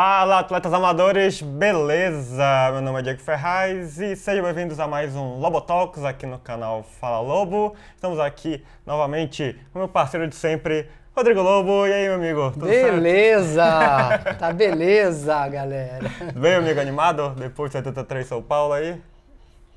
Fala, atletas amadores, beleza? Meu nome é Diego Ferraz e sejam bem-vindos a mais um Lobo Talks aqui no canal Fala Lobo. Estamos aqui novamente com meu parceiro de sempre, Rodrigo Lobo. E aí, meu amigo? Tudo beleza! certo? Tá beleza, galera. Bem, amigo, animado? Depois de 73 São Paulo aí?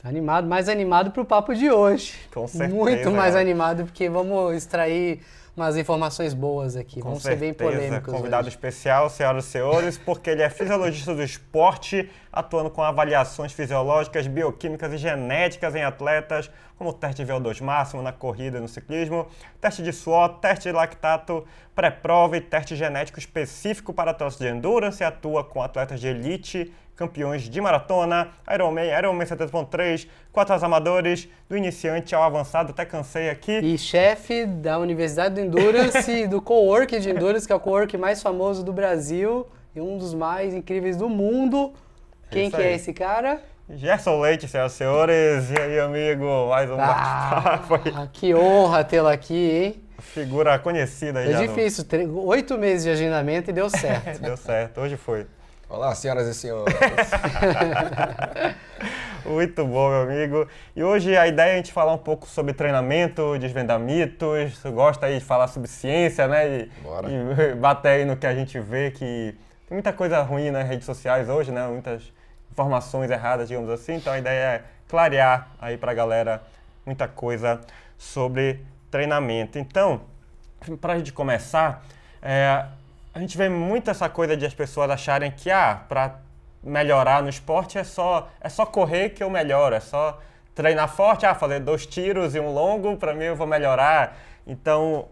Tá animado, mais animado pro papo de hoje. Com certeza. Muito mais galera. animado, porque vamos extrair umas informações boas aqui. Vamos ser bem polêmicos Convidado hoje. especial, senhoras e senhores, porque ele é fisiologista do esporte, atuando com avaliações fisiológicas, bioquímicas e genéticas em atletas, como teste de VO2 máximo na corrida e no ciclismo, teste de suor, teste de lactato, pré-prova e teste genético específico para atletas de endurance, atua com atletas de elite, campeões de maratona, Ironman 70.3, 4 horas amadores, do iniciante ao avançado, até cansei aqui. E chefe da Universidade do Endurance e do co-work de Endurance, que é o co-work mais famoso do Brasil e um dos mais incríveis do mundo. Quem Isso que aí. é esse cara? Gerson Leite, senhoras e senhores. E aí, amigo? Mais um bate-papo aí. Que honra tê-lo aqui, hein? Figura conhecida aí. É já difícil, 8 meses de agendamento e deu certo. Deu certo, hoje foi. Olá, senhoras e senhores. Muito bom, meu amigo. E hoje a ideia é a gente falar um pouco sobre treinamento, desvendar mitos. Você gosta aí de falar sobre ciência, né? Bora. E bater aí no que a gente vê, que tem muita coisa ruim nas redes sociais hoje, né? Muitas informações erradas, digamos assim. Então a ideia é clarear aí pra galera muita coisa sobre treinamento. Então, pra gente começar, a gente vê muito essa coisa de as pessoas acharem que, pra melhorar no esporte é só correr que eu melhoro, é só treinar forte, fazer 2 tiros e um longo, para mim eu vou melhorar. Então,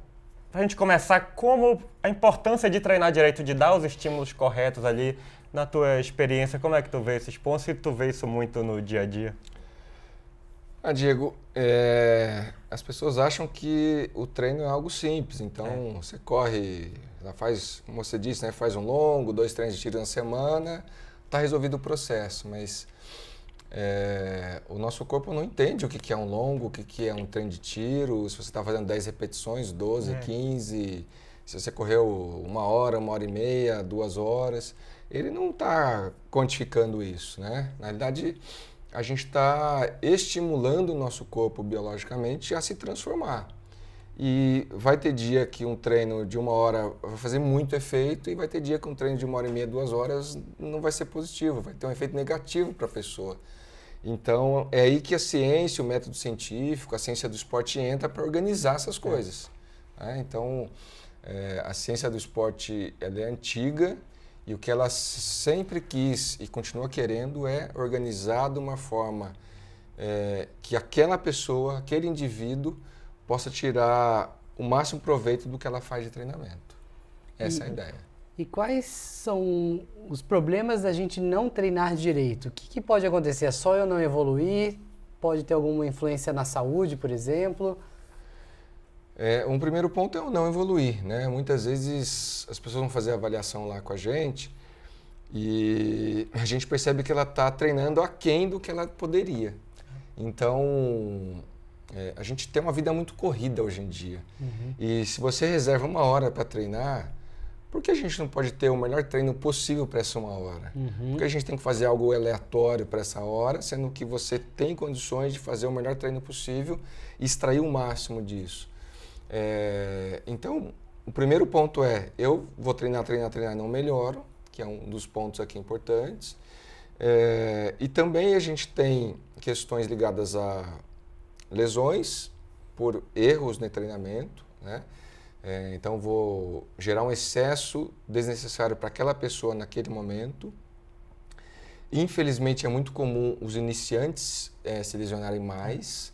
pra gente começar, como a importância de treinar direito, de dar os estímulos corretos ali, na tua experiência, como é que tu vê esses pontos e tu vê isso muito no dia a dia? Diego, as pessoas acham que o treino é algo simples, então você corre, faz, como você disse, né, faz um longo, 2 treinos de tiro na semana, está resolvido o processo, mas o nosso corpo não entende o que é um longo, o que é um treino de tiro, se você está fazendo 10 repetições, 12, 15, se você correu 1 hora, 1h30, 2 horas, ele não está quantificando isso, né? Na realidade, a gente está estimulando o nosso corpo biologicamente a se transformar. E vai ter dia que um treino de 1 hora vai fazer muito efeito e vai ter dia que um treino de 1h30, 2 horas não vai ser positivo, vai ter um efeito negativo para a pessoa. Então, é aí que a ciência, o método científico, a ciência do esporte entra para organizar essas coisas. Né? Então, a ciência do esporte ela é antiga e o que ela sempre quis e continua querendo é organizar de uma forma que aquela pessoa, aquele indivíduo, possa tirar o máximo proveito do que ela faz de treinamento. Essa é a ideia. E quais são os problemas da gente não treinar direito? O que pode acontecer? É só eu não evoluir? Pode ter alguma influência na saúde, por exemplo? Um primeiro ponto é o não evoluir, né? Muitas vezes as pessoas vão fazer a avaliação lá com a gente e a gente percebe que ela está treinando aquém do que ela poderia. Então, a gente tem uma vida muito corrida hoje em dia. E se você reserva 1 hora para treinar, por que a gente não pode ter o melhor treino possível para essa 1 hora? Porque a gente tem que fazer algo aleatório para essa hora, sendo que você tem condições de fazer o melhor treino possível e extrair o máximo disso. Então, o primeiro ponto é, eu vou treinar, não melhoro, que é um dos pontos aqui importantes. E também a gente tem questões ligadas a lesões por erros no treinamento, né? Então vou gerar um excesso desnecessário para aquela pessoa naquele momento. Infelizmente é muito comum os iniciantes se lesionarem mais,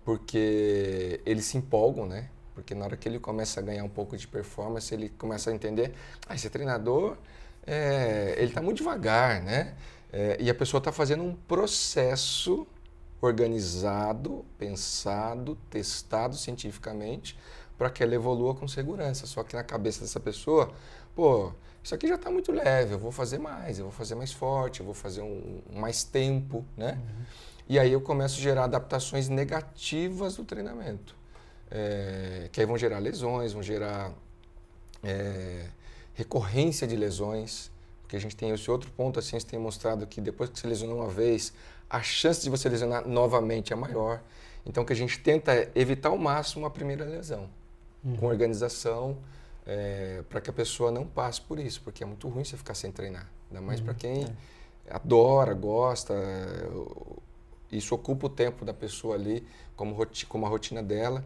porque eles se empolgam, né? Porque na hora que ele começa a ganhar um pouco de performance, ele começa a entender, esse treinador, ele está muito devagar, né? E a pessoa está fazendo um processo organizado, pensado, testado cientificamente para que ela evolua com segurança. Só que na cabeça dessa pessoa, isso aqui já está muito leve, eu vou fazer mais forte, eu vou fazer mais tempo, né? E aí eu começo a gerar adaptações negativas do treinamento, que aí vão gerar lesões, vão gerar recorrência de lesões, Porque a gente tem esse outro ponto, a ciência tem mostrado que depois que você lesionou uma vez, a chance de você lesionar novamente é maior. Então, o que a gente tenta é evitar ao máximo a primeira lesão, com organização, para que a pessoa não passe por isso, porque é muito ruim você ficar sem treinar. Ainda mais para quem adora, gosta, isso ocupa o tempo da pessoa ali, como a rotina dela.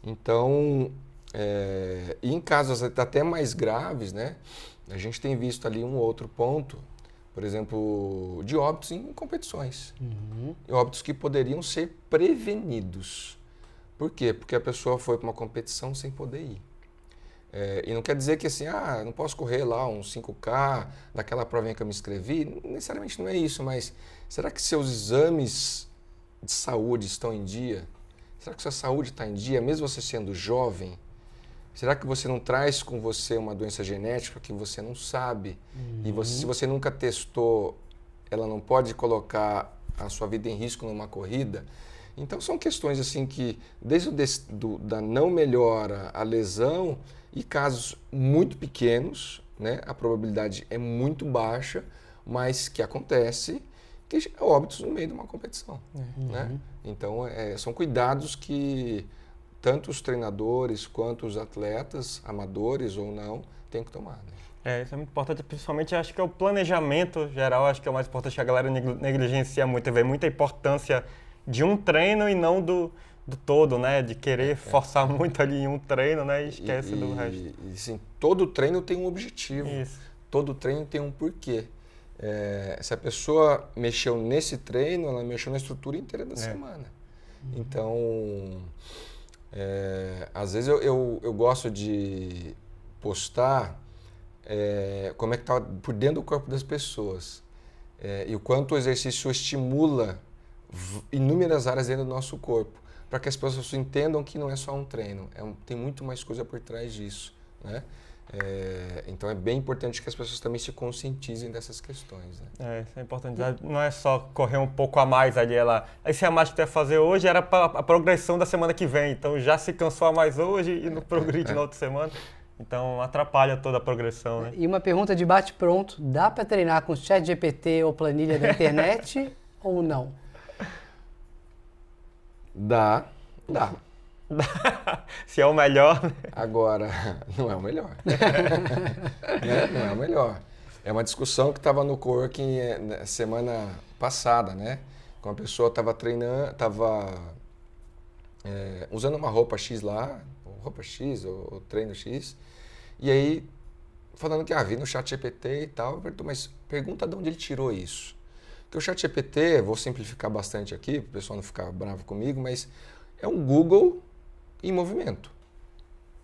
Então, e em casos até mais graves, né, a gente tem visto ali um outro ponto, por exemplo, de óbitos em competições. Óbitos que poderiam ser prevenidos. Por quê? Porque a pessoa foi para uma competição sem poder ir. E não quer dizer que assim, não posso correr lá uns 5K daquela provinha que eu me inscrevi. Necessariamente não é isso, mas será que seus exames de saúde estão em dia? Será que sua saúde está em dia, mesmo você sendo jovem? Será que você não traz com você uma doença genética que você não sabe? E se você nunca testou, ela não pode colocar a sua vida em risco numa corrida? Então são questões assim que, desde da não melhora, a lesão, e casos muito pequenos, né? A probabilidade é muito baixa, mas que acontece, que é óbitos no meio de uma competição. Né? Então são cuidados que tanto os treinadores quanto os atletas, amadores ou não, têm que tomar. Né? Isso é muito importante, principalmente acho que é o planejamento geral, acho que é o mais importante, que a galera negligencia muito, vê muita importância de um treino e não do todo, né? De querer forçar muito ali em um treino, né? E esquece do resto. E sim, todo treino tem um objetivo, Isso. Todo treino tem um porquê. Se a pessoa mexeu nesse treino, ela mexeu na estrutura inteira da semana. Então, às vezes eu gosto de postar como é que está por dentro do corpo das pessoas e o quanto o exercício estimula inúmeras áreas dentro do nosso corpo, para que as pessoas entendam que não é só um treino, tem muito mais coisa por trás disso, né? Então é bem importante que as pessoas também se conscientizem dessas questões. Né? Isso é importante. Não é só correr um pouco a mais ali. Esse a mais que tu ia fazer hoje era para a progressão da semana que vem. Então já se cansou a mais hoje e não progride na outra semana. Então atrapalha toda a progressão. Né? E uma pergunta de bate-pronto: dá para treinar com ChatGPT ou planilha da internet ou não? Dá. Se é o melhor. Agora, não é o melhor. Não é o melhor. É uma discussão que estava no coworking semana passada, né? Quando a pessoa estava treinando, estava usando uma roupa X lá, roupa X ou treino X, e aí falando que vi no ChatGPT e tal, eu pergunto, mas pergunta de onde ele tirou isso. Porque o ChatGPT, vou simplificar bastante aqui, para o pessoal não ficar bravo comigo, mas é um Google em movimento.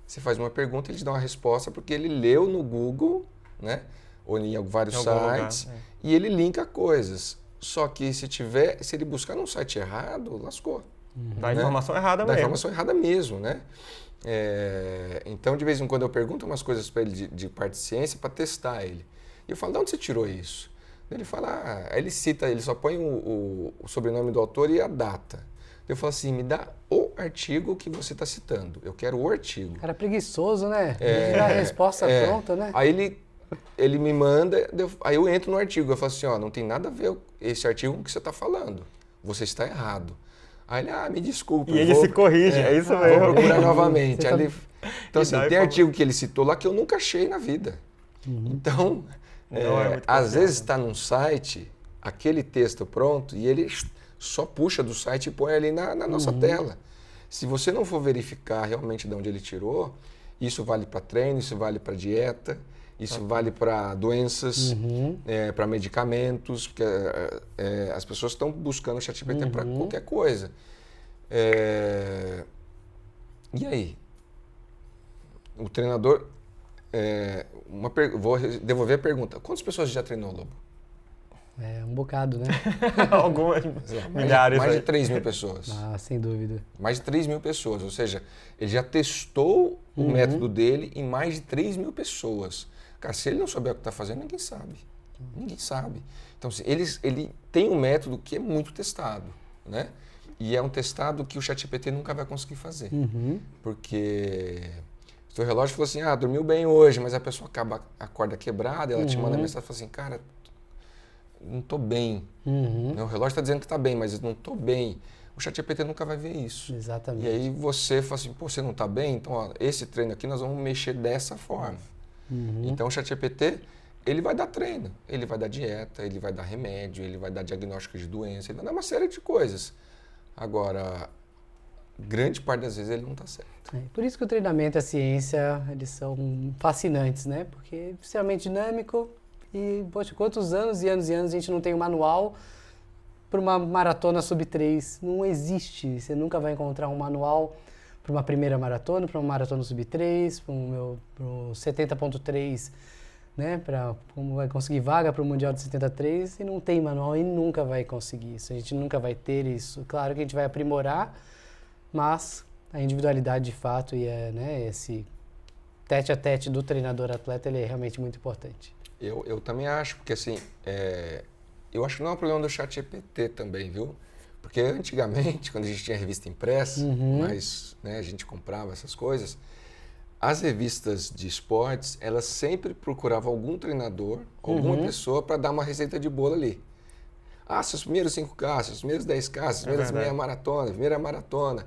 Você faz uma pergunta, ele te dá uma resposta, porque ele leu no Google, né? Ou em vários sites, e ele linka coisas. Só que se ele buscar num site errado, lascou. Dá informação errada mesmo. Dá informação errada mesmo, né? Então, de vez em quando, eu pergunto umas coisas para ele de parte de ciência para testar ele. E eu falo, de onde você tirou isso? Ele fala, aí ele cita, ele só põe o sobrenome do autor e a data. Eu falo assim, me dá o artigo que você está citando. Eu quero o artigo. Cara preguiçoso, né? Ele dá a resposta pronta, né? Aí ele me manda, aí eu entro no artigo. Eu falo assim, não tem nada a ver esse artigo com o que você está falando. Você está errado. Aí ele, me desculpe. E ele se corrige, é isso mesmo. Vou procurar novamente. Então, assim, tem artigo que ele citou lá que eu nunca achei na vida. Então, às vezes está num site, aquele texto pronto, e ele só puxa do site e põe ali na nossa tela. Se você não for verificar realmente de onde ele tirou, isso vale para treino, isso vale para dieta, isso vale para doenças, para medicamentos, porque as pessoas estão buscando o ChatGPT para qualquer coisa. E aí? O treinador... vou devolver a pergunta. Quantas pessoas já treinou, Lobo? Um bocado, né? Algumas milhares. Mais de 3 mil pessoas. Sem dúvida. Mais de 3 mil pessoas. Ou seja, ele já testou o método dele em mais de 3 mil pessoas. Cara, se ele não souber o que está fazendo, ninguém sabe. Ninguém sabe. Então, ele tem um método que é muito testado, né? E é um testado que o ChatGPT nunca vai conseguir fazer. Porque O seu relógio falou assim, dormiu bem hoje, mas a pessoa acorda quebrada, ela te manda mensagem e fala assim, cara, não tô bem. O relógio está dizendo que está bem, mas eu não tô bem. O ChatGPT nunca vai ver isso. Exatamente. E aí você fala assim, pô, você não está bem? Então, ó, esse treino aqui nós vamos mexer dessa forma. Então, o ChatGPT, ele vai dar treino, ele vai dar dieta, ele vai dar remédio, ele vai dar diagnóstico de doença, ele vai dar uma série de coisas. Agora, grande parte das vezes ele não está certo. Por isso que o treinamento e a ciência, eles são fascinantes, né? Porque é extremamente dinâmico e, poxa, quantos anos e anos e anos a gente não tem um manual para uma maratona sub-3? Não existe. Você nunca vai encontrar um manual para uma primeira maratona, para uma maratona sub-3, para o 70.3, né? Para como vai conseguir vaga para o Mundial de 73 e não tem manual e nunca vai conseguir isso. A gente nunca vai ter isso. Claro que a gente vai aprimorar, mas a individualidade de fato e esse tete-a-tete do treinador-atleta, ele é realmente muito importante. Eu também acho, porque assim, eu acho que não é um problema do ChatGPT também, viu? Porque antigamente, quando a gente tinha revista impressa, mas a gente comprava essas coisas, as revistas de esportes, elas sempre procuravam algum treinador, alguma pessoa para dar uma receita de bolo ali. Seus primeiros 5K, seus primeiros 10K, seus primeiras meia maratona, primeira maratona.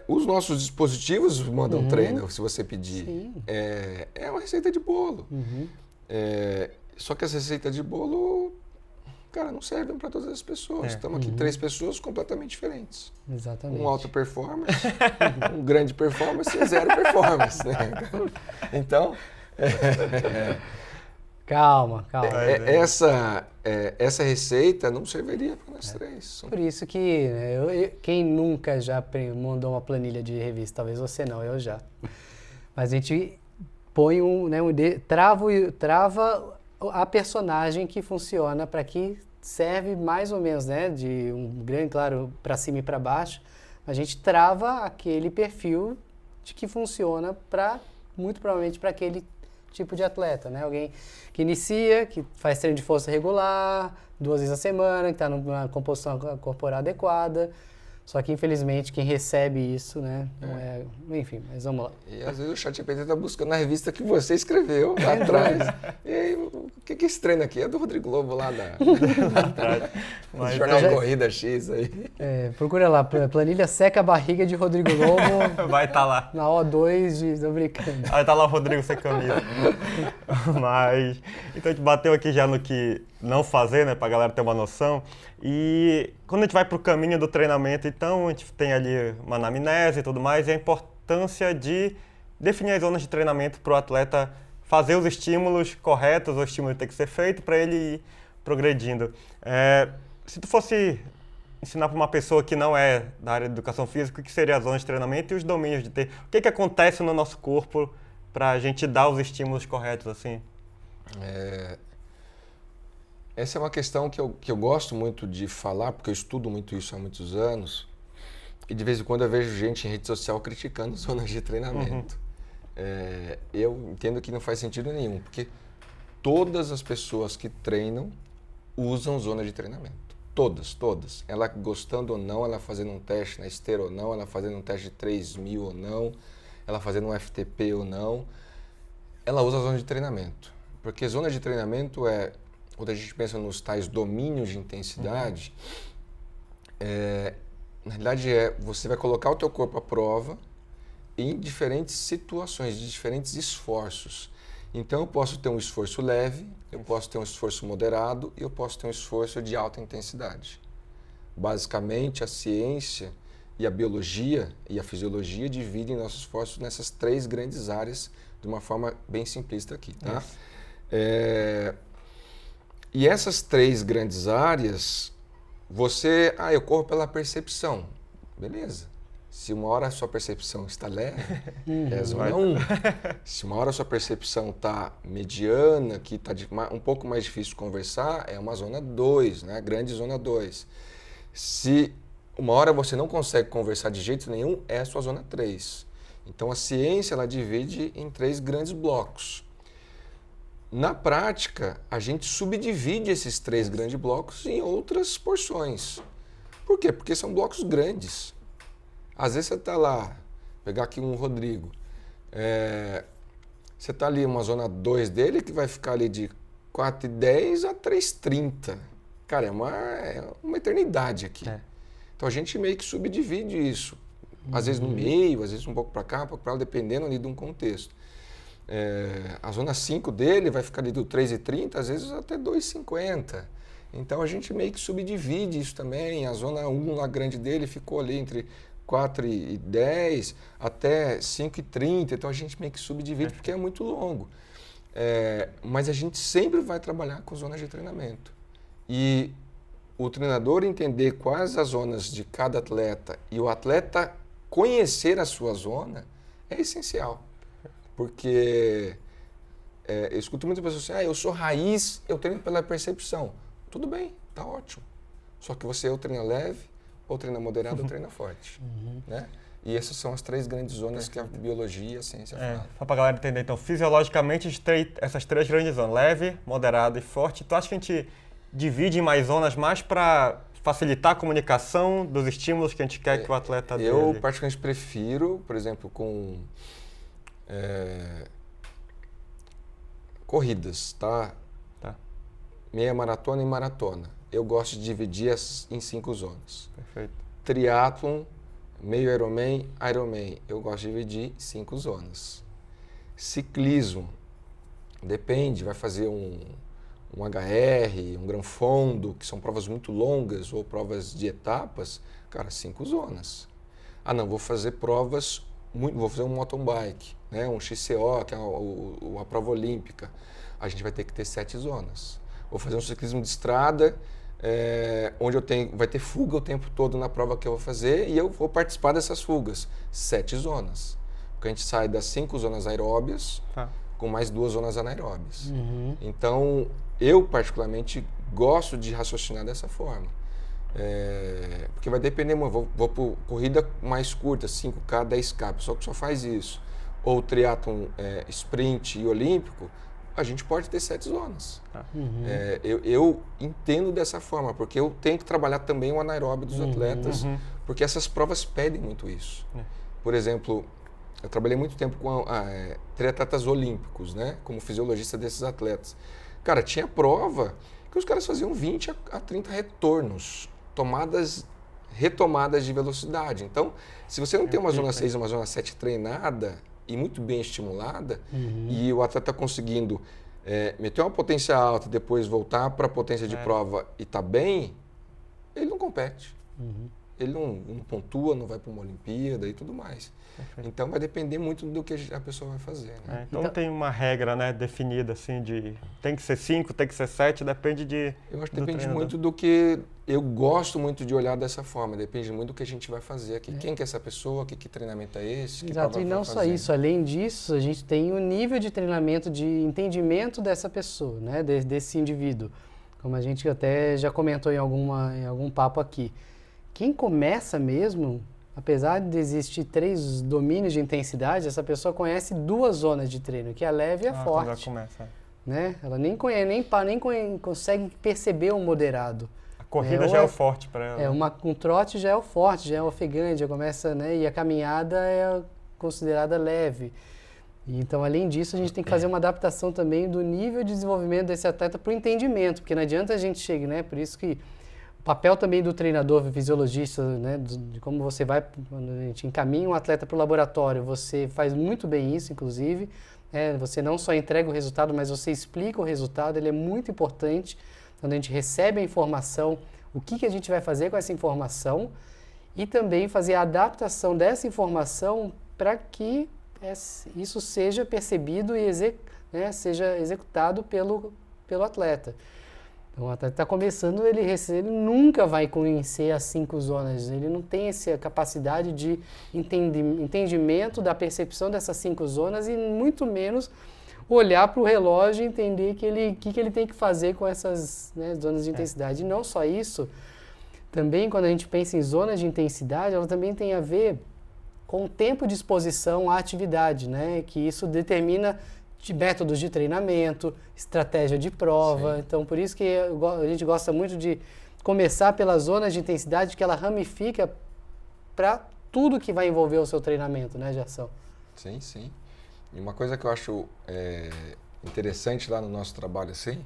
Os nossos dispositivos mandam treino, se você pedir. É uma receita de bolo. Só que as receitas de bolo, cara, não servem para todas as pessoas. Estamos aqui 3 pessoas completamente diferentes. Exatamente. Um alto performance, um grande performance e 0 performance. Né? Então... Calma. Essa receita não serviria para nós 3. Por isso que quem nunca já mandou uma planilha de revista, talvez você não, eu já. Mas a gente põe trava a personagem que funciona para que serve mais ou menos, né, de um grande, claro, para cima e para baixo. A gente trava aquele perfil de que funciona muito provavelmente para aquele tipo de atleta, né? Alguém que inicia, que faz treino de força regular, 2 vezes a semana, que está numa composição corporal adequada. Só que, infelizmente, quem recebe isso, né? Não é... Enfim, mas vamos lá. E às vezes o ChatGPT está buscando na revista que você escreveu lá atrás. E aí, o que é esse treino aqui? É do Rodrigo Globo lá do Jornal Corrida X aí. Procura lá, planilha seca a barriga de Rodrigo Lobo. Vai estar lá. Na O2 tô brincando. Vai estar lá o Rodrigo sem camisa. Mas, então a gente bateu aqui já no que não fazer, né? Pra galera ter uma noção. E quando a gente vai pro caminho do treinamento, então a gente tem ali uma anamnese e tudo mais, e a importância de definir as zonas de treinamento para o atleta fazer os estímulos corretos, o estímulo tem que ser feito para ele ir progredindo. Se tu fosse ensinar para uma pessoa que não é da área de educação física, o que seria a zona de treinamento e os domínios de ter? O que acontece no nosso corpo para a gente dar os estímulos corretos assim? Essa é uma questão que eu gosto muito de falar, porque eu estudo muito isso há muitos anos, e de vez em quando eu vejo gente em rede social criticando zonas de treinamento. Eu entendo que não faz sentido nenhum, porque todas as pessoas que treinam usam zona de treinamento. Todas. Ela gostando ou não, ela fazendo um teste na esteira ou não, ela fazendo um teste de 3.000 ou não, ela fazendo um FTP ou não, ela usa a zona de treinamento. Porque zona de treinamento quando a gente pensa nos tais domínios de intensidade, na realidade você vai colocar o teu corpo à prova em diferentes situações, de diferentes esforços. Então eu posso ter um esforço leve, eu posso ter um esforço moderado e eu posso ter um esforço de alta intensidade. Basicamente a ciência e a biologia e a fisiologia dividem nossos esforços nessas 3 grandes áreas de uma forma bem simplista aqui, tá? E essas 3 grandes áreas, eu corro pela percepção. Beleza. Se uma hora a sua percepção está leve, é a zona 1. Se uma hora a sua percepção está mediana, que está um pouco mais difícil de conversar, é uma zona 2, né? Grande zona 2. Se uma hora você não consegue conversar de jeito nenhum, é a sua zona 3. Então a ciência ela divide em 3 grandes blocos. Na prática, a gente subdivide esses 3 grandes blocos em outras porções. Por quê? Porque são blocos grandes. Às vezes você está lá, pegar aqui um Rodrigo, Você está ali uma zona 2 dele que vai ficar ali de 4,10 a 3,30. Cara, é uma eternidade aqui. Então a gente meio que subdivide isso. Às vezes no meio, às vezes um pouco para cá, um pouco para lá, dependendo ali de um contexto. A zona 5 dele vai ficar ali do 3,30, às vezes até 2,50. Então a gente meio que subdivide isso também. A zona 1 lá grande dele ficou ali entre 4,10 até 5,30. Então a gente meio que subdivide porque é muito longo. Mas a gente sempre vai trabalhar com zonas de treinamento. E o treinador entender quais as zonas de cada atleta e o atleta conhecer a sua zona é essencial. Porque eu escuto muitas pessoas assim, eu sou raiz, eu treino pela percepção. Tudo bem, tá ótimo. Só que você ou treina leve, ou treina moderado, ou treina forte. Né? E essas são as 3 grandes zonas que a biologia e a ciência falam. Só para a galera entender, então, fisiologicamente, essas 3 grandes zonas, leve, moderado e forte. Tu acha que a gente divide em mais zonas mais para facilitar a comunicação dos estímulos que a gente quer que o atleta dê? Eu particularmente prefiro, por exemplo, com corridas, tá? Meia maratona e maratona. Eu gosto de dividir em 5 zonas. Perfeito. Triatlon, meio Ironman, Ironman. Eu gosto de dividir em 5 zonas. Ciclismo, depende, vai fazer um HR, um Gran Fondo, que são provas muito longas, ou provas de etapas, cara, 5 zonas. Não, vou fazer provas, vou fazer um mountain bike, né? Um XCO, que é a prova olímpica. A gente vai ter que ter 7 zonas. Vou fazer um ciclismo de estrada, onde vai ter fuga o tempo todo na prova que eu vou fazer e eu vou participar dessas fugas. 7 zonas. Porque a gente sai das 5 zonas aeróbias com mais 2 zonas anaeróbias. Então, eu particularmente gosto de raciocinar dessa forma. Porque vai depender muito. Vou por corrida mais curta, 5K, 10K, pessoal que só faz isso. Ou triatlon sprint e olímpico, a gente pode ter 7 zonas. Eu entendo dessa forma, porque eu tenho que trabalhar também o anaeróbio dos atletas, porque essas provas pedem muito isso. Por exemplo, eu trabalhei muito tempo com triatletas olímpicos, né? Como fisiologista desses atletas. Cara, tinha prova que os caras faziam 20 a 30 retornos, retomadas de velocidade. Então, se você não tem uma zona 6 e uma zona 7 treinada, e muito bem estimulada, e o atleta conseguindo meter uma potência alta e depois voltar para a potência de prova e tá bem, ele não compete. Ele não pontua, não vai para uma Olimpíada e tudo mais. Perfeito. Então vai depender muito do que a pessoa vai fazer. Né? Então não tem uma regra, né, definida assim de tem que ser 5, tem que ser 7, depende de. Eu acho que depende muito do que. Eu gosto muito de olhar dessa forma, depende muito do que a gente vai fazer aqui. Quem que é essa pessoa, que treinamento é esse? Exato, e não só isso, além disso, a gente tem o nível de treinamento, de entendimento dessa pessoa, né, desse indivíduo. Como a gente até já comentou em algum papo aqui. Quem começa mesmo, apesar de existir 3 domínios de intensidade, essa pessoa conhece 2 zonas de treino, que é a leve e a forte. Já começa. Né? Ela nem consegue perceber o moderado. A corrida já é o forte para ela. Um trote já é o forte, já é ofegante, já começa, né? E a caminhada é considerada leve. Então, além disso, a gente tem que fazer uma adaptação também do nível de desenvolvimento desse atleta para o entendimento, porque não adianta a gente chegar, né? Por isso que o papel também do treinador fisiologista, né, de como você vai, quando a gente encaminha um atleta para o laboratório, você faz muito bem isso, inclusive, você não só entrega o resultado, mas você explica o resultado, ele é muito importante, quando a gente recebe a informação, o que a gente vai fazer com essa informação e também fazer a adaptação dessa informação para que isso seja percebido e seja executado pelo atleta. Então, o atleta está começando, ele nunca vai conhecer as 5 zonas, ele não tem essa capacidade de entendimento da percepção dessas 5 zonas e muito menos olhar para o relógio e entender que ele tem que fazer com essas, né, zonas de intensidade. E não só isso, também quando a gente pensa em zonas de intensidade, ela também tem a ver com o tempo de exposição à atividade, né, que isso determina de métodos de treinamento, estratégia de prova. Sim. Então, por isso que a gente gosta muito de começar pelas zonas de intensidade, que ela ramifica para tudo que vai envolver o seu treinamento, né, Gerson? Sim, sim. E uma coisa que eu acho interessante lá no nosso trabalho, assim,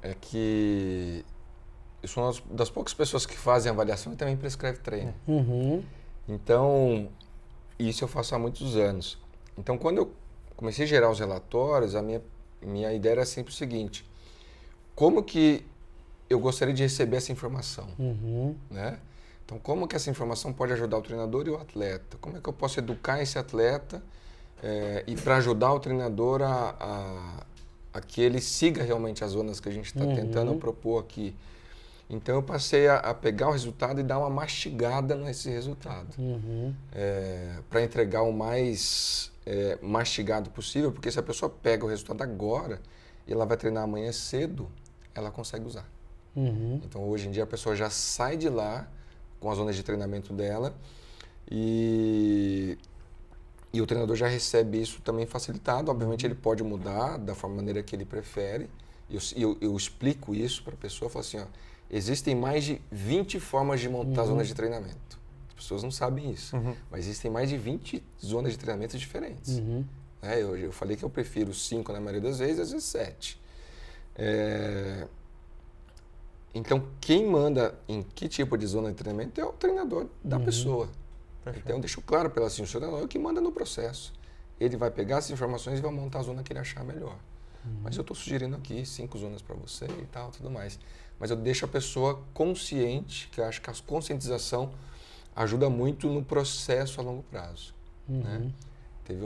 é que eu sou uma das poucas pessoas que fazem avaliação e também prescreve treino. Uhum. Então, isso eu faço há muitos anos. Então, quando eu comecei a gerar os relatórios, a minha ideia era sempre o seguinte: como que eu gostaria de receber essa informação? Uhum. Né? Então, como que essa informação pode ajudar o treinador e o atleta? Como é que eu posso educar esse atleta e para ajudar o treinador a que ele siga realmente as zonas que a gente está tentando propor aqui? Então, eu passei a pegar o resultado e dar uma mastigada nesse resultado. Para entregar o mais mastigado possível, porque se a pessoa pega o resultado agora e ela vai treinar amanhã cedo, ela consegue usar. Então, hoje em dia, a pessoa já sai de lá com as zonas de treinamento dela e o treinador já recebe isso também facilitado. Obviamente, ele pode mudar da maneira que ele prefere. Eu explico isso para a pessoa, eu falo assim, ó, existem mais de 20 formas de montar zonas de treinamento. As pessoas não sabem isso, mas existem mais de 20 zonas de treinamento diferentes. Eu falei que eu prefiro 5 na maioria das vezes, às vezes 7. Então, quem manda em que tipo de zona de treinamento é o treinador da pessoa. Perfeito. Então, eu deixo claro para ela assim, o treinador é o que manda no processo. Ele vai pegar essas informações e vai montar a zona que ele achar melhor. Mas eu estou sugerindo aqui 5 zonas para você e tal, tudo mais. Mas eu deixo a pessoa consciente, que eu acho que a conscientização ajuda muito no processo a longo prazo. Né? Teve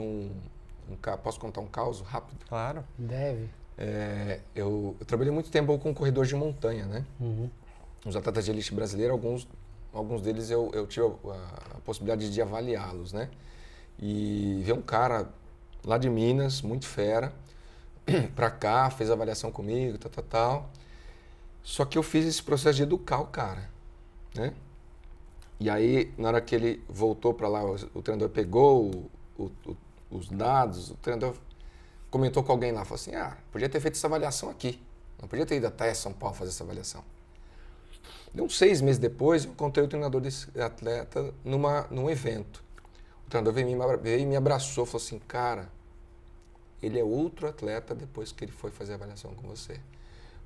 posso contar um caso rápido? Claro. Deve. Eu trabalhei muito tempo com corredores de montanha, né? Os atletas de elite brasileiros, alguns deles eu tive a possibilidade de avaliá-los, né? E veio um cara lá de Minas, muito fera, pra cá, fez a avaliação comigo, tal. Só que eu fiz esse processo de educar o cara, né? E aí, na hora que ele voltou para lá, o treinador pegou os dados, o treinador comentou com alguém lá, falou assim, podia ter feito essa avaliação aqui, não podia ter ido até São Paulo fazer essa avaliação. Deu uns 6 meses depois, eu encontrei o treinador desse atleta num evento. O treinador veio e me abraçou, falou assim, cara, ele é outro atleta depois que ele foi fazer a avaliação com você.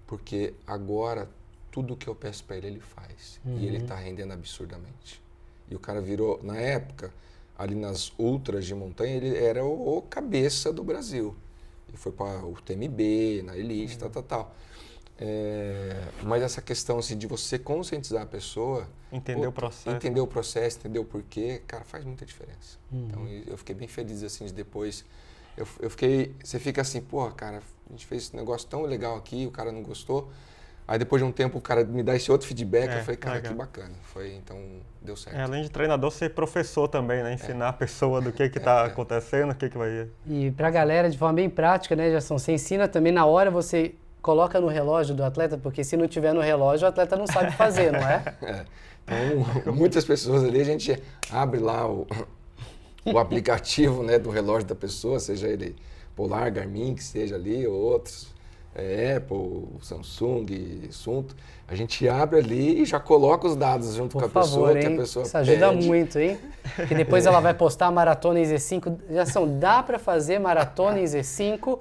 Porque agora, tudo que eu peço para ele, ele faz. E ele está rendendo absurdamente. E o cara virou, na época, ali nas ultras de montanha, ele era o cabeça do Brasil. Ele foi para o TMB, na Elite, tal. Mas essa questão assim, de você conscientizar a pessoa... Entender o processo. Entender o processo, entender o porquê, cara, faz muita diferença. Então, eu fiquei bem feliz assim, de depois... Você fica assim, pô, cara, a gente fez esse negócio tão legal aqui, o cara não gostou. Aí depois de um tempo o cara me dá esse outro feedback, eu falei, cara, legal. Que bacana. Então deu certo. Além de treinador, ser professor também, né? Ensinar a pessoa do que está acontecendo, o que vai ir. E pra galera, de forma bem prática, né, Gerson, você ensina também na hora, você coloca no relógio do atleta, porque se não tiver no relógio, o atleta não sabe fazer, não é? Então, muitas pessoas ali, a gente abre lá o aplicativo, né, do relógio da pessoa, seja ele Polar, Garmin, que seja ali, ou outros, Apple, Samsung, Sunto. A gente abre ali e já coloca os dados junto com a pessoa, que a pessoa Isso ajuda pede. muito, hein? Que depois ela vai postar a maratona em Z5. Dá para fazer maratona em Z5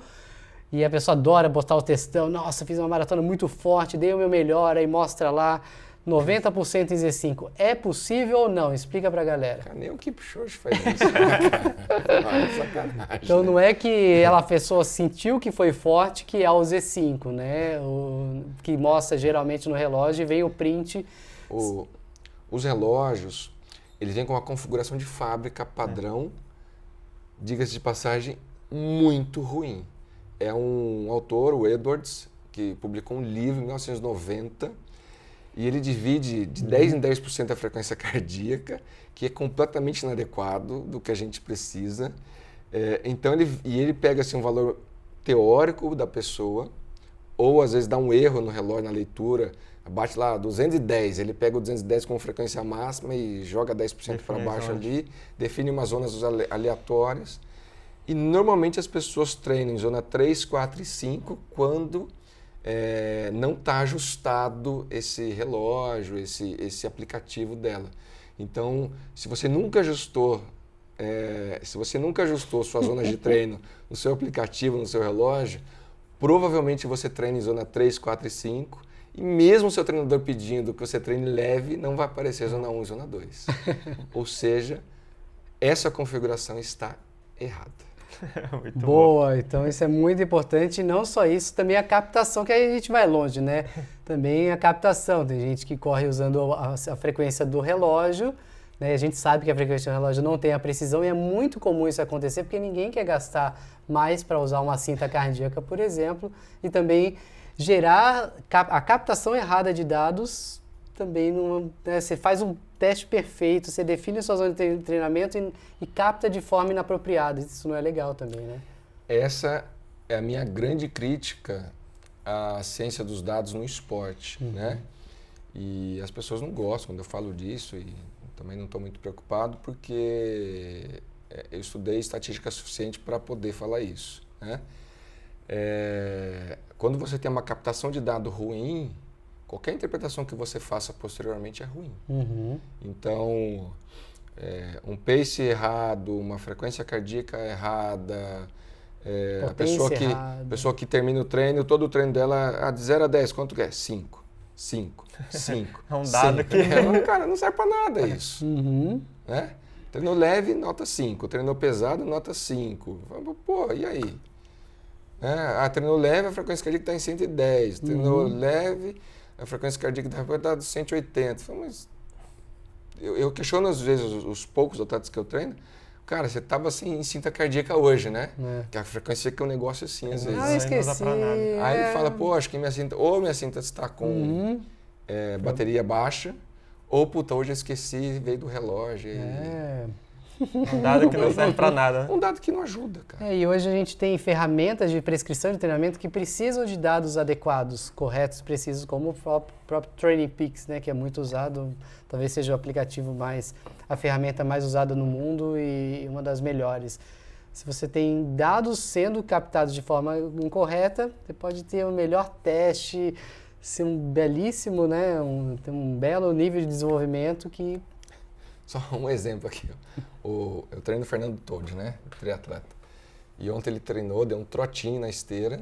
e a pessoa adora botar o textão. Nossa, fiz uma maratona muito forte, dei o meu melhor, aí mostra lá 90% em Z5. É possível ou não? Explica pra galera. Cara, nem o Kipchoge faz isso. Sacanagem. Então não é que a pessoa sentiu que foi forte, que é o Z5, né? Que mostra geralmente no relógio e vem o print. Os relógios, eles vêm com uma configuração de fábrica padrão, diga-se de passagem, muito ruim. É um autor, o Edwards, que publicou um livro em 1990, e ele divide de 10 em 10% a frequência cardíaca, que é completamente inadequado do que a gente precisa. Então, ele pega assim, um valor teórico da pessoa, ou às vezes dá um erro no relógio, na leitura, bate lá 210, ele pega o 210 como frequência máxima e joga 10% para baixo ali, define umas zonas aleatórias. E normalmente as pessoas treinam em zona 3, 4 e 5 quando não está ajustado esse relógio, esse aplicativo dela. Então, se você nunca ajustou se você nunca ajustou sua zona de treino no seu aplicativo, no seu relógio, provavelmente você treina em zona 3, 4 e 5, e mesmo o seu treinador pedindo que você treine leve, não vai aparecer zona 1 e zona 2. Ou seja, essa configuração está errada. Muito boa, então isso é muito importante. E não só isso, também a captação, que aí a gente vai longe, né? Também a captação. Tem gente que corre usando a frequência do relógio, né? A gente sabe que a frequência do relógio não tem a precisão e é muito comum isso acontecer porque ninguém quer gastar mais para usar uma cinta cardíaca, por exemplo, e também gerar a captação errada de dados. Também né, você faz um teste perfeito, você define a sua zona de treinamento e capta de forma inapropriada. Isso não é legal também, né? Essa é a minha grande crítica à ciência dos dados no esporte, né? E as pessoas não gostam quando eu falo disso e também não estou muito preocupado porque eu estudei estatística suficiente para poder falar isso, né? Quando você tem uma captação de dado ruim, qualquer interpretação que você faça posteriormente é ruim. Então, um pace errado, uma frequência cardíaca errada, a pessoa que termina o treino, todo o treino dela, de 0 a 10, quanto que é? 5. 5. É um dado que... Cara, não serve para nada isso. Né? Treinou leve, nota 5. Treinou pesado, nota 5. Pô, e aí? Treinou leve, a frequência cardíaca está em 110. Treinou leve... A frequência cardíaca está de 180. Mas eu questiono às vezes os poucos atletas que eu treino. Cara, você estava assim, em cinta cardíaca hoje, né? Que a frequência fica um negócio assim, às vezes. Ah, esqueci. Não dá pra nada. Aí ele fala, pô, acho que minha cinta está com bateria baixa, ou puta, hoje eu esqueci, veio do relógio. Um dado que não serve para nada. Um dado que não ajuda, cara. E hoje a gente tem ferramentas de prescrição de treinamento que precisam de dados adequados, corretos, precisos, como o próprio Training Peaks, né, que é muito usado, talvez seja o aplicativo a ferramenta mais usada no mundo e uma das melhores. Se você tem dados sendo captados de forma incorreta, você pode ter o melhor teste, ser um belíssimo, né, ter um belo nível de desenvolvimento que... Só um exemplo aqui. Eu treino o Fernando Todi, né? Triatleta. E ontem ele treinou, deu um trotinho na esteira,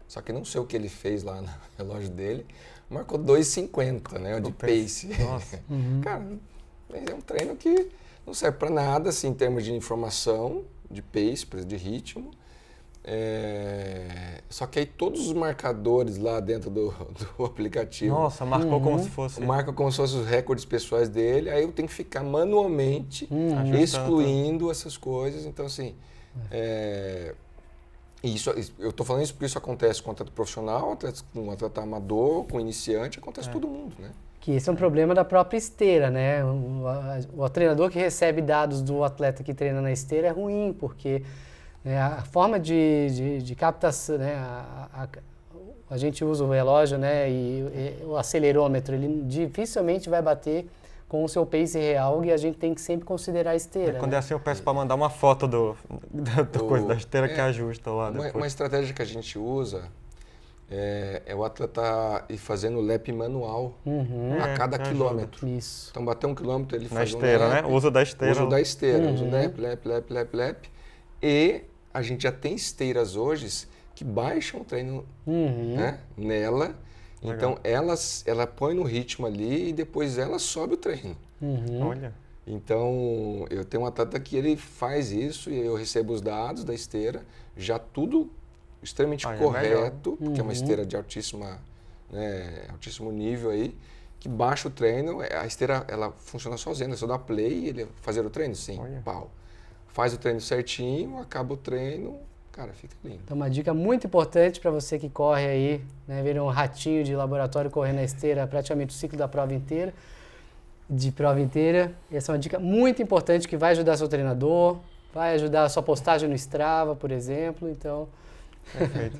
só que não sei o que ele fez lá no relógio dele, marcou 2,50, né? De pace. Nossa. Cara, é um treino que não serve para nada, assim, em termos de informação, de pace, de ritmo. Só que aí todos os marcadores lá dentro do aplicativo... Nossa, marcou como se fosse... Marca como se fossem os recordes pessoais dele, aí eu tenho que ficar manualmente excluindo essas coisas. Então, assim... eu estou falando isso porque isso acontece com atleta profissional, com atleta amador, com iniciante, acontece com todo mundo, né? Que esse é um problema da própria esteira, né? O treinador que recebe dados do atleta que treina na esteira é ruim, porque... a forma de captação, né, a gente usa o relógio, né, e o acelerômetro, ele dificilmente vai bater com o seu pace real e a gente tem que sempre considerar a esteira. Quando é assim eu peço para mandar uma foto coisa da esteira que ajusta lá depois. Uma estratégia que a gente usa é o atleta ir fazendo lap manual a cada quilômetro. Isso. Então, bater 1 quilômetro, ele faz esteira, um lap. né? Uso da esteira. Uso da esteira. Uso lap. E a gente já tem esteiras hoje que baixam o treino né, nela. Legal. Então, ela põe no ritmo ali e depois ela sobe o treino. Olha. Então, eu tenho um atleta que ele faz isso e eu recebo os dados da esteira, já tudo extremamente correto, porque é uma esteira de altíssimo nível aí, que baixa o treino. A esteira, ela funciona sozinha, é só dar play e ele fazer o treino? Sim, pau. Faz o treino certinho, acaba o treino, cara, fica lindo. Então, uma dica muito importante para você que corre aí, né, vira um ratinho de laboratório correndo na esteira praticamente o ciclo da prova inteira, Essa é uma dica muito importante que vai ajudar seu treinador, vai ajudar a sua postagem no Strava, por exemplo, então... Perfeito.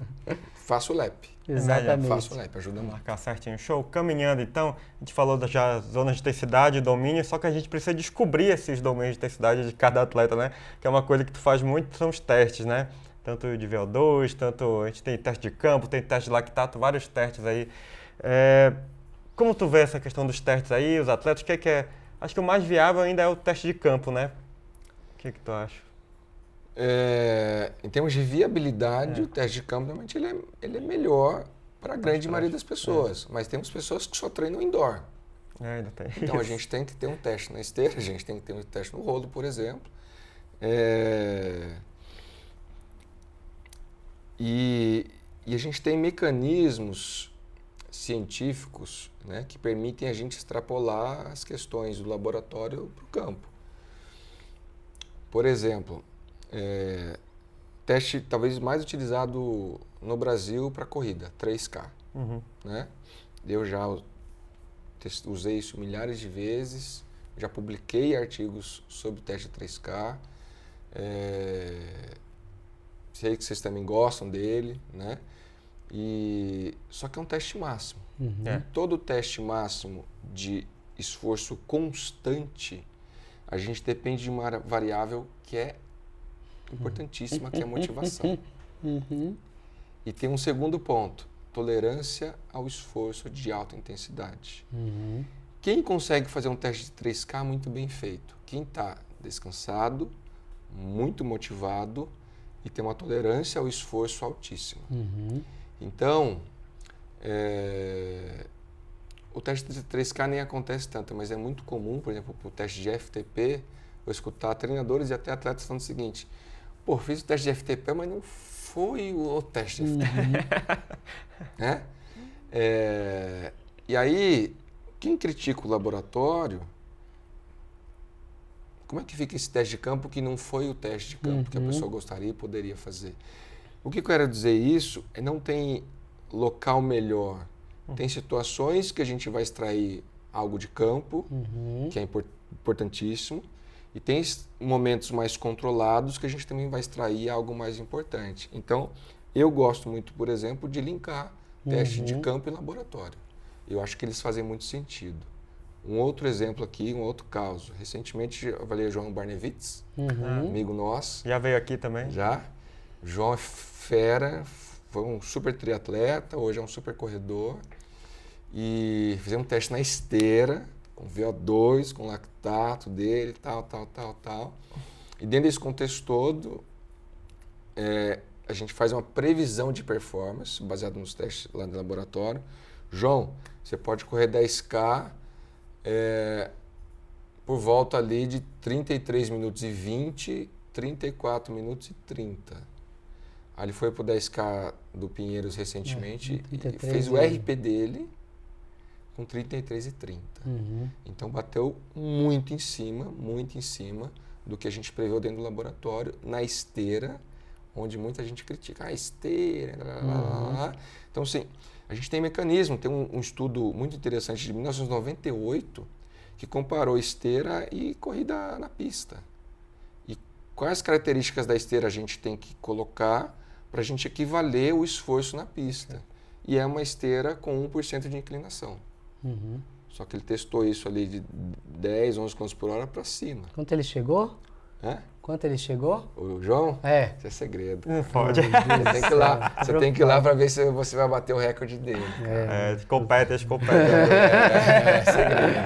Faça o lap. Exatamente. Faça o lap, ajuda a marcar certinho. Show. Caminhando, então, a gente falou já zonas de intensidade, domínio, só que a gente precisa descobrir esses domínios de intensidade de cada atleta, né? Que é uma coisa que tu faz muito, são os testes, né? Tanto de VO2, a gente tem teste de campo, tem teste de lactato, vários testes aí. Como tu vê essa questão dos testes aí, os atletas, acho que o mais viável ainda é o teste de campo, né? que tu acha? Em termos de viabilidade, o teste de campo, realmente, ele é melhor para a grande maioria das pessoas. Mas temos pessoas que só treinam indoor. Ainda tem Então, a isso. gente tem que ter um teste na esteira, a gente tem que ter um teste no rolo, por exemplo. E a gente tem mecanismos científicos, né, que permitem a gente extrapolar as questões do laboratório para o campo. Por exemplo, teste talvez mais utilizado no Brasil para corrida, 3K. Né? Eu já usei isso milhares de vezes, já publiquei artigos sobre o teste 3K. Sei que vocês também gostam dele, né? Só que é um teste máximo. Todo teste máximo de esforço constante, a gente depende de uma variável que é importantíssima, que é a motivação. E tem um segundo ponto, tolerância ao esforço de alta intensidade. Quem consegue fazer um teste de 3K muito bem feito? Quem está descansado, muito motivado e tem uma tolerância ao esforço altíssima. Então, o teste de 3K nem acontece tanto, mas é muito comum, por exemplo, para o teste de FTP, eu escutar treinadores e até atletas falando o seguinte: pô, fiz o teste de FTP, mas não foi o teste de FTP. Né? E aí, quem critica o laboratório, como é que fica esse teste de campo que não foi o teste de campo que a pessoa gostaria e poderia fazer? O que eu quero dizer isso é não tem local melhor. Tem situações que a gente vai extrair algo de campo, que é importantíssimo, e tem momentos mais controlados que a gente também vai extrair algo mais importante. Então, eu gosto muito, por exemplo, de linkar teste de campo e laboratório. Eu acho que eles fazem muito sentido. Um outro exemplo aqui, um outro caso. Recentemente, eu avaliei o João Barnevitz, amigo nosso. Já veio aqui também? Já. O João é fera, foi um super triatleta, hoje é um super corredor. E fizemos um teste na esteira, com VO2, com lactato dele, tal. E dentro desse contexto todo, a gente faz uma previsão de performance, baseado nos testes lá no laboratório. João, você pode correr 10K por volta ali de 33 minutos e 20, 34 minutos e 30. Aí ele foi pro 10K do Pinheiros recentemente e fez o RP dele com 33 e 30. Então bateu muito em cima do que a gente preveu dentro do laboratório, na esteira, onde muita gente critica a esteira. Então, assim, a gente tem mecanismo, tem um estudo muito interessante de 1998 que comparou esteira e corrida na pista. E quais características da esteira a gente tem que colocar para a gente equivaler o esforço na pista. E é uma esteira com 1% de inclinação. Só que ele testou isso ali de 10, 11 km por hora para cima. Quanto ele chegou? Quanto ele chegou? O João? Isso é segredo. Não pode. Você tem que ir lá para ver se você vai bater o recorde dele. Compete. É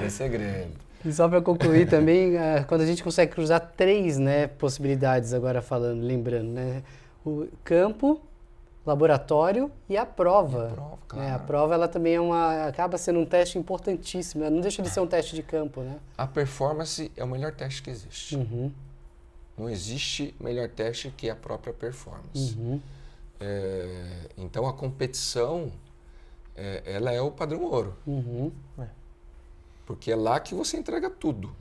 segredo. E só para concluir também, quando a gente consegue cruzar 3, né, possibilidades, agora falando, lembrando, né? O campo, laboratório e a prova. Claro. A prova ela também acaba sendo um teste importantíssimo, ela não deixa de ser um teste de campo, né? A performance é o melhor teste que existe. Não existe melhor teste que a própria performance. Então a competição, ela é o padrão ouro. Porque é lá que você entrega tudo.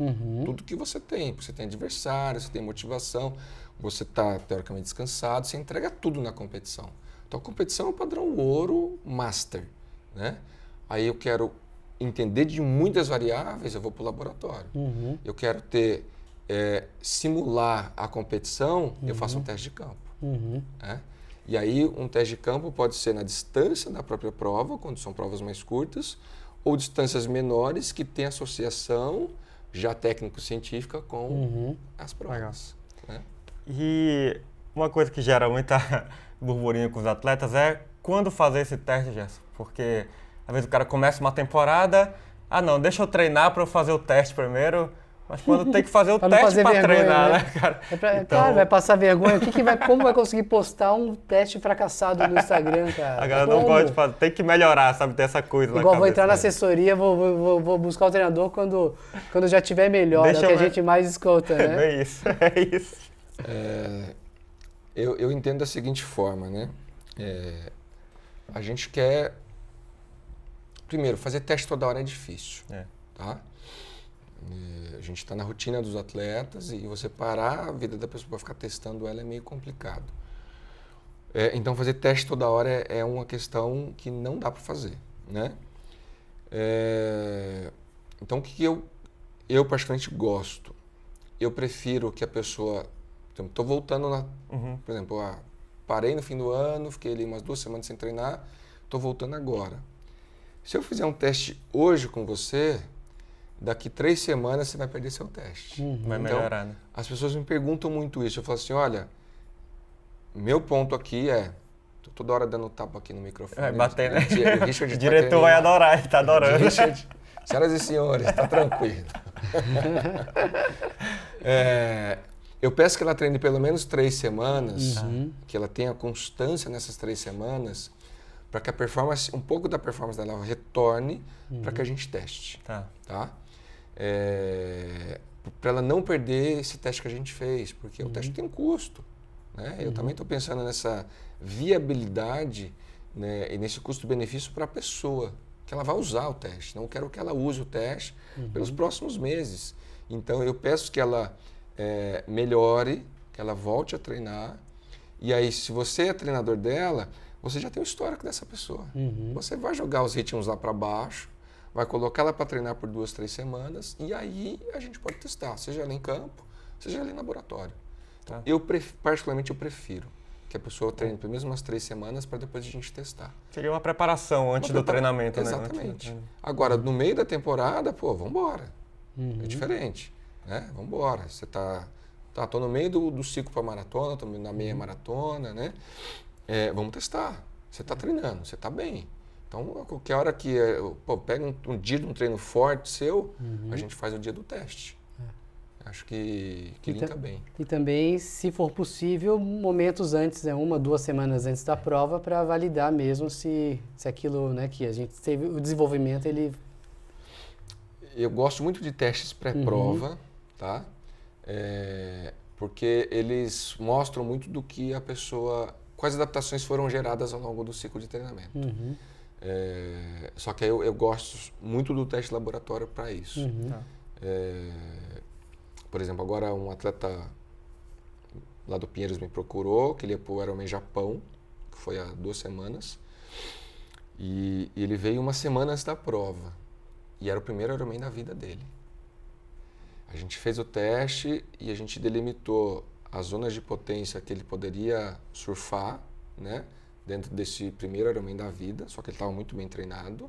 Tudo que você tem. Você tem adversário, você tem motivação, você está teoricamente descansado, você entrega tudo na competição. Então a competição é o padrão ouro master. Né? Aí eu quero entender de muitas variáveis, eu vou para o laboratório. Eu quero simular a competição, eu faço um teste de campo. Né? E aí um teste de campo pode ser na distância da própria prova, quando são provas mais curtas, ou distâncias menores que têm associação já técnico-científica com as provas. Né? E uma coisa que gera muita burburinho com os atletas é quando fazer esse teste, Gerson. Porque às vezes o cara começa uma temporada, não, deixa eu treinar para eu fazer o teste primeiro. Mas quando tem que fazer o Pra não teste fazer pra vergonha, treinar, né? né, cara? Claro, vai passar vergonha. Como vai conseguir postar um teste fracassado no Instagram, cara? A galera não Como? gosta de fazer, tem que melhorar, sabe? Ter essa coisa na Igual cabeça. vou entrar na né? assessoria, vou buscar o treinador quando já tiver melhor. Deixa É o que eu a ver. gente mais escuta, É né? bem isso, é isso. Eu entendo da seguinte forma, né? A gente quer... Primeiro, fazer teste toda hora é difícil, tá? A gente está na rotina dos atletas e você parar a vida da pessoa para ficar testando ela é meio complicado. Então, fazer teste toda hora é uma questão que não dá para fazer, né? Então, o que eu particularmente gosto? Eu prefiro que a pessoa... Estou voltando, por exemplo, parei no fim do ano, fiquei ali umas 2 semanas sem treinar, estou voltando agora. Se eu fizer um teste hoje com você, daqui 3 semanas você vai perder seu teste. Vai melhorar, né? As pessoas me perguntam muito isso. Eu falo assim, olha, meu ponto aqui tô toda hora dando tapa aqui no microfone. Vai bater, né? O Richard O diretor vai adorar, ele tá adorando. Richard, senhoras e senhores, tá tranquilo. Eu peço que ela treine pelo menos 3 semanas, que ela tenha constância nessas 3 semanas, para que a performance, um pouco da performance dela retorne para que a gente teste. Tá? Para ela não perder esse teste que a gente fez, porque o teste tem um custo. Né? Eu também estou pensando nessa viabilidade, né, e nesse custo-benefício para a pessoa, que ela vai usar o teste. Não quero que ela use o teste pelos próximos meses. Então, eu peço que ela melhore, que ela volte a treinar. E aí, se você é treinador dela, você já tem o histórico dessa pessoa. Você vai jogar os ritmos lá para baixo, vai colocar ela para treinar por 2, 3 semanas e aí a gente pode testar, seja ali em campo, seja ali em laboratório. Então, particularmente, eu prefiro que a pessoa treine pelo menos umas 3 semanas para depois a gente testar. Seria uma preparação antes do treinamento, né? Exatamente. Agora, no meio da temporada, vamos embora. É diferente. Né? Vamos embora. Você tô no meio do ciclo para maratona, tô na meia maratona, né? Vamos testar. Você está treinando, você está bem. Então, a qualquer hora que pega um dia de um treino forte seu, a gente faz o dia do teste. Acho que linka bem. E também, se for possível, momentos antes, 1, 2 semanas antes da prova, para validar mesmo se aquilo, né, que a gente teve o desenvolvimento, ele... Eu gosto muito de testes pré-prova, tá? Porque eles mostram muito do que a pessoa... Quais adaptações foram geradas ao longo do ciclo de treinamento. Só que eu gosto muito do teste laboratório para isso. Por exemplo, agora um atleta lá do Pinheiros me procurou, que ele ia para o Ironman Japão, que foi há 2 semanas, e ele veio 1 semana antes da prova, e era o primeiro Ironman da vida dele. A gente fez o teste e a gente delimitou as zonas de potência que ele poderia surfar, né, dentro desse primeiro Ironman da vida, só que ele estava muito bem treinado,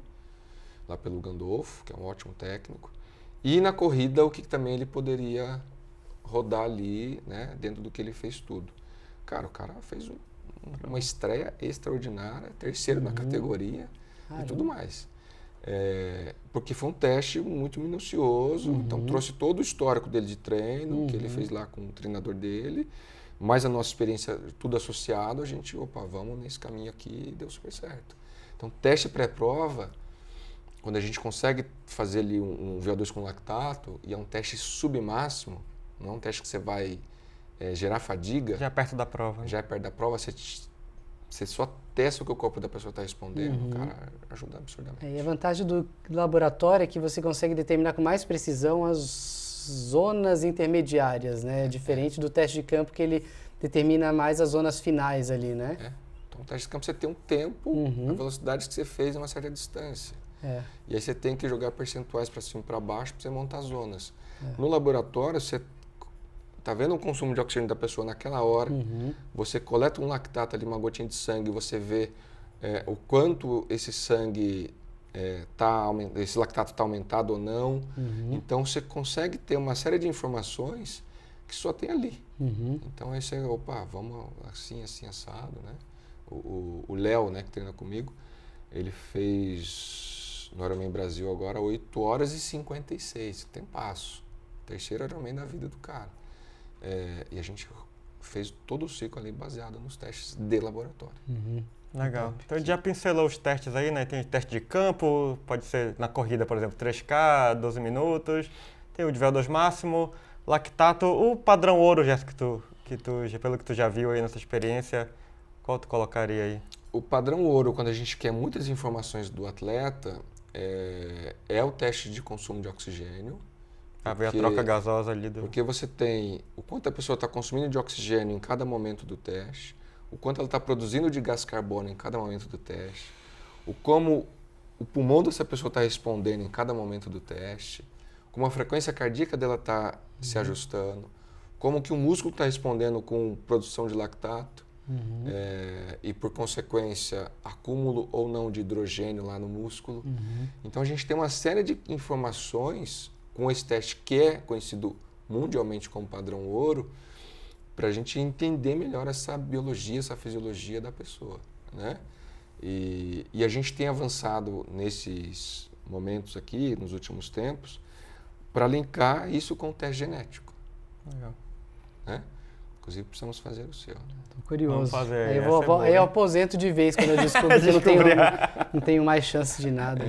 lá pelo Gandolfo, que é um ótimo técnico. E na corrida, o que também ele poderia rodar ali, né, dentro do que ele fez tudo. Cara, o cara fez uma estreia extraordinária, 3º na categoria e tudo mais. Porque foi um teste muito minucioso, então trouxe todo o histórico dele de treino, que ele fez lá com o treinador dele, mais a nossa experiência, tudo associado, a gente, vamos nesse caminho aqui e deu super certo. Então, teste pré-prova, quando a gente consegue fazer ali um VO2 com lactato, e é um teste submáximo, não é um teste que você vai gerar fadiga. Já é perto da prova. Já é perto da prova, você só testa o que o corpo da pessoa está respondendo, cara, ajuda absurdamente. E a vantagem do laboratório é que você consegue determinar com mais precisão as zonas intermediárias, né? Diferente do teste de campo, que ele determina mais as zonas finais ali, né? Então, o teste de campo você tem um tempo, a velocidade que você fez em uma certa distância. E aí você tem que jogar percentuais para cima e para baixo para você montar zonas. No laboratório, você está vendo o consumo de oxigênio da pessoa naquela hora, você coleta um lactato ali, uma gotinha de sangue, você vê o quanto esse sangue, esse lactato está aumentado ou não. Então você consegue ter uma série de informações que só tem ali. Então aí você, vamos assim, assim, assado, né? O Léo, né, que treina comigo, ele fez no Ironman Brasil agora 8 horas e 56, tem passo. Terceiro Ironman da vida do cara. E a gente fez todo o ciclo ali baseado nos testes de laboratório. Legal. Então, já pincelou os testes aí, né? Tem teste de campo, pode ser na corrida, por exemplo, 3K, 12 minutos. Tem o de VO2 máximo, lactato. O padrão ouro, Jéssica, pelo que tu já viu aí nessa experiência, qual tu colocaria aí? O padrão ouro, quando a gente quer muitas informações do atleta, é o teste de consumo de oxigênio. Ver a troca gasosa ali Porque você tem o quanto a pessoa está consumindo de oxigênio em cada momento do teste, o quanto ela está produzindo de gás carbono em cada momento do teste, como o pulmão dessa pessoa está respondendo em cada momento do teste, como a frequência cardíaca dela está se ajustando, como que o músculo está respondendo com produção de lactato e, por consequência, acúmulo ou não de hidrogênio lá no músculo. Então, a gente tem uma série de informações com esse teste que é conhecido mundialmente como padrão ouro, para a gente entender melhor essa biologia, essa fisiologia da pessoa, né? E a gente tem avançado nesses momentos aqui, nos últimos tempos, para linkar isso com o teste genético. Legal. Né? Inclusive, precisamos fazer o seu. Tô curioso. Vamos fazer. Aí eu aposento de vez quando eu descubro que não tenho mais chance de nada.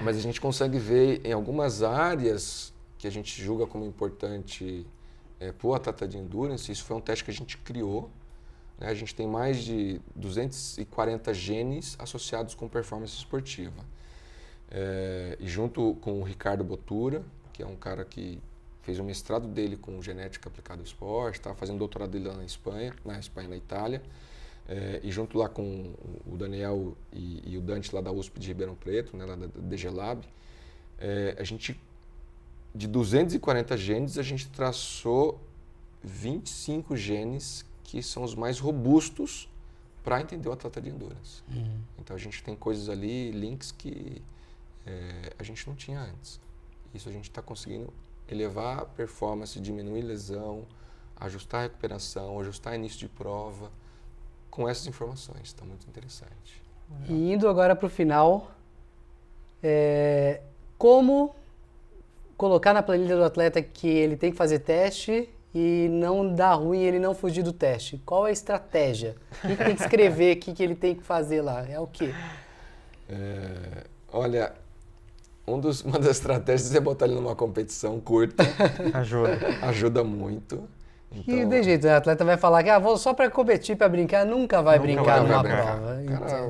Mas a gente consegue ver em algumas áreas que a gente julga como importante para o atleta de endurance. Isso foi um teste que a gente criou. Né? A gente tem mais de 240 genes associados com performance esportiva. E junto com o Ricardo Botura, que é um cara que fez o mestrado dele com genética aplicada ao esporte, estava fazendo doutorado dele lá na Espanha, na Itália. E junto lá com o Daniel e o Dante lá da USP de Ribeirão Preto, né, lá da DG Lab, a gente, de 240 genes, a gente traçou 25 genes que são os mais robustos para entender o atleta de endurance. Então a gente tem coisas ali, links que a gente não tinha antes. Isso a gente está conseguindo elevar a performance, diminuir lesão, ajustar a recuperação, ajustar início de prova, com essas informações. Está muito interessante. E indo agora para o final, como colocar na planilha do atleta que ele tem que fazer teste e não dar ruim ele não fugir do teste? Qual é a estratégia? O que tem que escrever, o que ele tem que fazer lá? É o quê? Olha, uma das estratégias é botar ele numa competição curta. Ajuda muito. Então, e de jeito, o atleta vai falar que vou só para competir, para brincar, nunca vai brincar numa prova. Cara,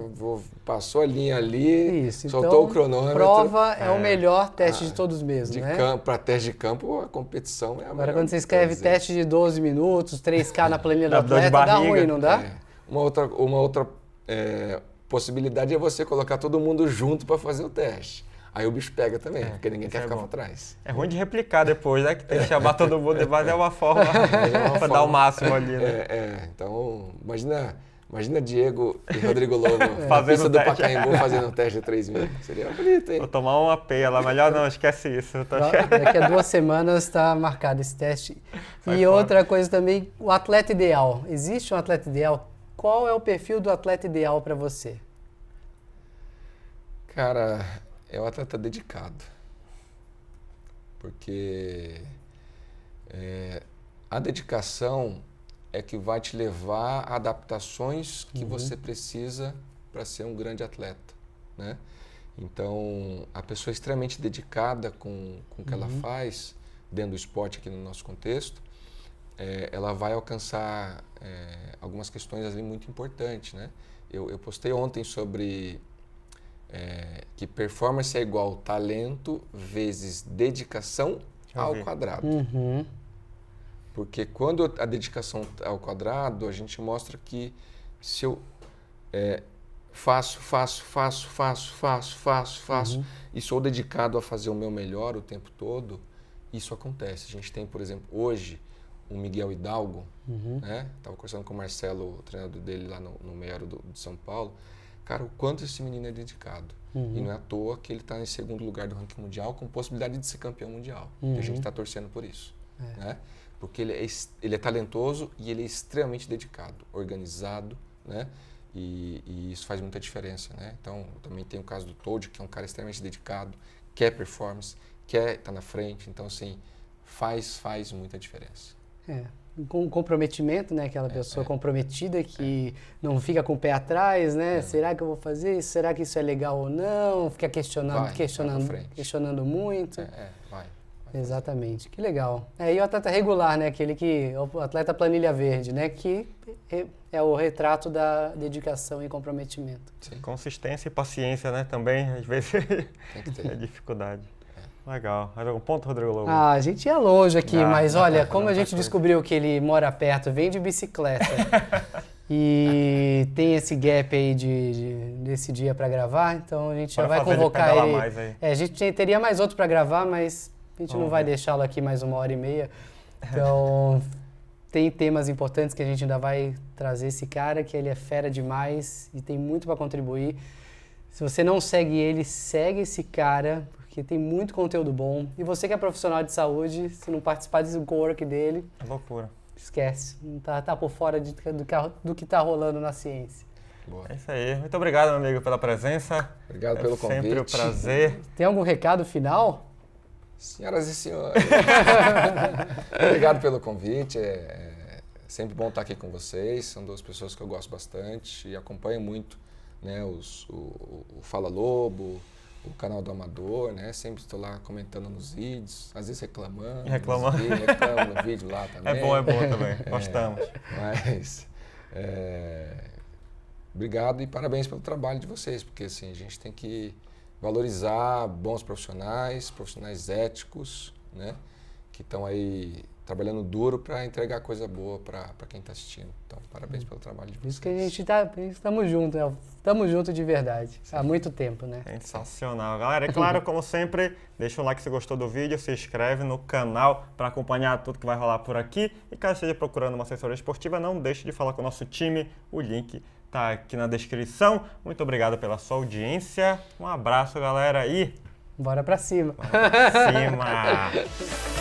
passou a linha ali, Isso, soltou então, o cronômetro. Prova é o melhor teste de todos mesmo, né? Para teste de campo, a competição é a Agora, quando você escreve teste de 12 minutos, 3K na planilha do atleta, dá ruim, não dá? Uma outra possibilidade é você colocar todo mundo junto para fazer o teste. Aí o bicho pega também, porque ninguém quer ficar para trás. É ruim de replicar depois, né? Que tem que chamar todo mundo, mas é uma forma para dar o máximo ali, né? Então, imagina Diego e Rodrigo Lobo na pista do Pacaembu fazendo um teste de 3.000. Seria bonito, hein? Vou tomar uma peia lá, melhor não, esquece isso. Daqui a 2 semanas está marcado esse teste. Outra coisa também, o atleta ideal. Existe um atleta ideal? Qual é o perfil do atleta ideal para você? Cara, é o atleta dedicado, porque a dedicação é que vai te levar a adaptações que você precisa para ser um grande atleta, né? Então, a pessoa extremamente dedicada com o que ela faz, dentro do esporte aqui no nosso contexto, ela vai alcançar algumas questões ali muito importantes, né? Eu postei ontem sobre que performance é igual talento vezes dedicação ao quadrado. Porque quando a dedicação ao quadrado, a gente mostra que se eu faço e sou dedicado a fazer o meu melhor o tempo todo, isso acontece. A gente tem, por exemplo, hoje, o Miguel Hidalgo, né? Estava conversando com o Marcelo, o treinador dele lá no meio de São Paulo. Cara, o quanto esse menino é dedicado. E não é à toa que ele está em segundo lugar do ranking mundial com possibilidade de ser campeão mundial. E a gente está torcendo por isso. Né? Porque ele é talentoso e ele é extremamente dedicado, organizado, né? E isso faz muita diferença, né? Então, eu também tenho o caso do Toad, que é um cara extremamente dedicado, quer performance, quer estar na frente. Então, assim, faz muita diferença. Com comprometimento, né? Aquela pessoa comprometida que não fica com o pé atrás, né? Será que eu vou fazer isso? Será que isso é legal ou não? Fica questionando muito. Vai. Exatamente, que legal. E o atleta regular, né? O atleta planilha verde, né? Que é o retrato da dedicação e comprometimento. Sim. Consistência e paciência, né? Também, às vezes, Tem que ter. é dificuldade. Legal. Mais algum ponto, Rodrigo Lobo? A gente ia longe aqui, mas olha, como a gente descobriu que ele mora perto, vem de bicicleta e tem esse gap aí desse dia para gravar, então a gente já vai convocar ele. Mais aí. A gente teria mais outro para gravar, mas a gente não vai deixá-lo aqui mais 1h30. Então, tem temas importantes que a gente ainda vai trazer esse cara, que ele é fera demais e tem muito para contribuir. Se você não segue ele, segue esse cara, porque tem muito conteúdo bom. E você que é profissional de saúde, se não participar do co-work dele... É loucura. Esquece. Não tá por fora do que tá rolando na ciência. Boa. É isso aí. Muito obrigado, meu amigo, pela presença. Obrigado pelo convite. Sempre um prazer. Tem algum recado final? Senhoras e senhores, obrigado pelo convite. É sempre bom estar aqui com vocês. São duas pessoas que eu gosto bastante e acompanho muito, né, o Fala Lobo, o canal do Amador, né? Sempre estou lá comentando nos vídeos, às vezes reclamando. Reclamando no vídeo lá também. É bom também. Gostamos. Mas obrigado e parabéns pelo trabalho de vocês, porque assim, a gente tem que valorizar bons profissionais éticos, né? Que estão aí trabalhando duro para entregar coisa boa para quem está assistindo. Então, parabéns pelo trabalho de vocês. Isso que a gente estamos juntos, né? Estamos juntos de verdade. Sim. Há muito tempo, né? Sensacional. Galera, é claro, como sempre, deixa um like se gostou do vídeo, se inscreve no canal para acompanhar tudo que vai rolar por aqui. E caso esteja procurando uma assessoria esportiva, não deixe de falar com o nosso time. O link tá aqui na descrição. Muito obrigado pela sua audiência. Um abraço, galera, e bora pra cima. Bora pra cima.